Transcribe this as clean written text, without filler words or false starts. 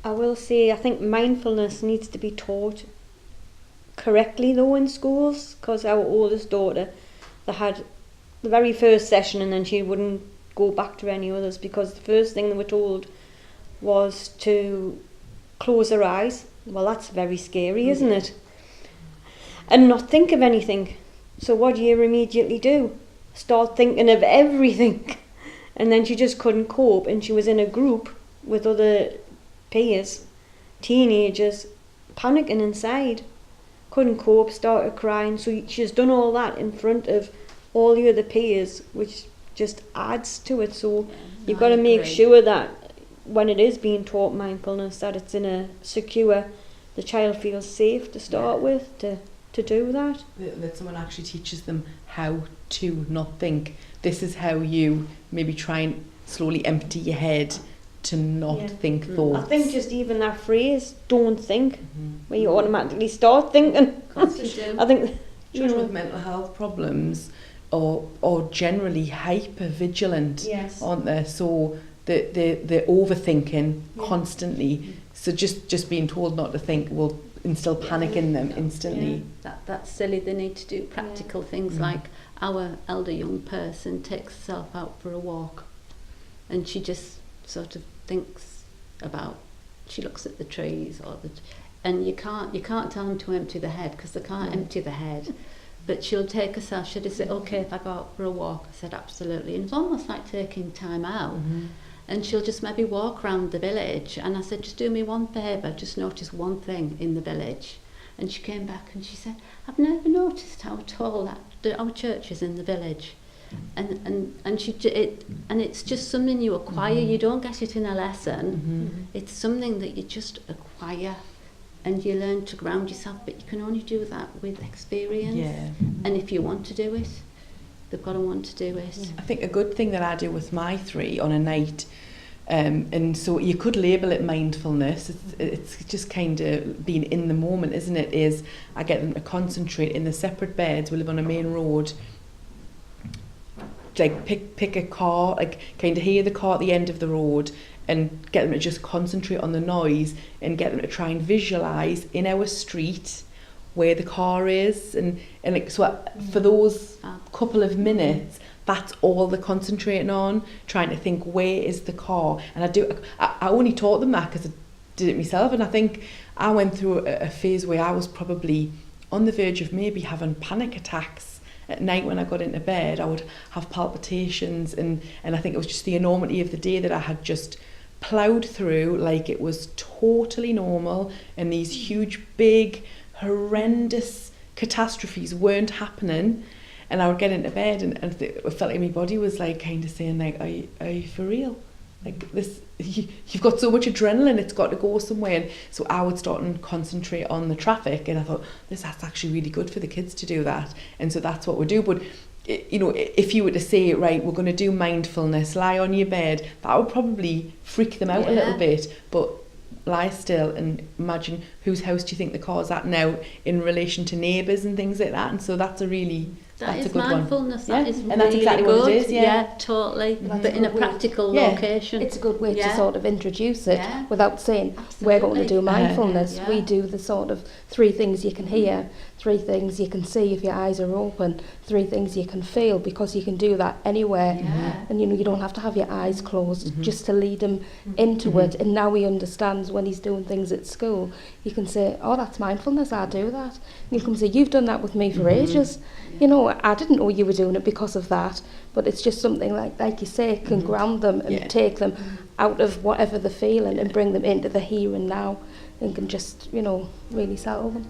I will say I think mindfulness needs to be taught correctly though in schools, because our oldest daughter, they had the very first session and then she wouldn't go back to any others, because the first thing they were told was to close her eyes. Well, that's very scary, isn't it? And not think of anything. So what do you immediately do? Start thinking of everything. And then she just couldn't cope, and she was in a group with other peers, teenagers, panicking inside. Couldn't cope, started crying. So she's done all that in front of all the other peers, which just adds to it. So you've got to make sure that when it is being taught mindfulness, that it's in a secure, the child feels safe to start with, to do that. That someone actually teaches them how to not think. This is how you maybe try and slowly empty your head to not think thoughts. I think just even that phrase, don't think, where you automatically start thinking. I think, children with mental health problems are generally hyper vigilant, aren't they? So they're overthinking constantly. So just being told not to think will instill panic in them instantly. That's silly. They need to do practical things like our elder young person takes herself out for a walk, and she just sort of thinks about, she looks at the trees and you can't tell them to empty the head, because they can't empty the head. But she'll take herself, she'll just say, okay, if I go out for a walk. I said, absolutely. And it's almost like taking time out. And she'll just maybe walk around the village. And I said, just do me one favour, just notice one thing in the village. And she came back and she said, I've never noticed how tall our church is in the village. And it's just something you acquire. You don't get it in a lesson. It's something that you just acquire. And you learn to ground yourself, but you can only do that with experience. And if you want to do it, they've got to want to do it. I think a good thing that I do with my three on a night, and so you could label it mindfulness, it's just kind of being in the moment, isn't it, is I get them to concentrate in the separate beds. We live on a main road. Like pick a car, like kind of hear the car at the end of the road, and get them to just concentrate on the noise, and get them to try and visualise in our street where the car is, and like so for those couple of minutes, that's all they're concentrating on, trying to think where is the car. And I only taught them that because I did it myself, and I think I went through a phase where I was probably on the verge of maybe having panic attacks. At night when I got into bed, I would have palpitations, and I think it was just the enormity of the day that I had just ploughed through like it was totally normal, and these huge, big, horrendous catastrophes weren't happening. And I would get into bed and it felt like my body was like kind of saying like, are you for real? Like this, you've got so much adrenaline, it's got to go somewhere. And so I would start and concentrate on the traffic, and I thought, that's actually really good for the kids to do that. And so that's what we do. But you know, if you were to say, right, we're going to do mindfulness, lie on your bed, that would probably freak them out a little bit. But lie still and imagine whose house do you think the car's at now in relation to neighbours and things like that. And so that's a really... That is mindfulness. That is and really that's exactly good. What it is. Yeah, totally. But in a practical location. It's a good way to sort of introduce it without saying we're going to do mindfulness. We do the sort of 3 things you can hear, 3 things you can see if your eyes are open, 3 things you can feel, because you can do that anywhere. And you know, you don't have to have your eyes closed just to lead him into it. And now he understands when he's doing things at school, you can say, oh, that's mindfulness, I do that. And you can say, you've done that with me for ages. You know, I didn't know you were doing it because of that, but it's just something like you say, can ground them and take them out of whatever they're feeling and bring them into the here and now, and can just, you know, really settle them.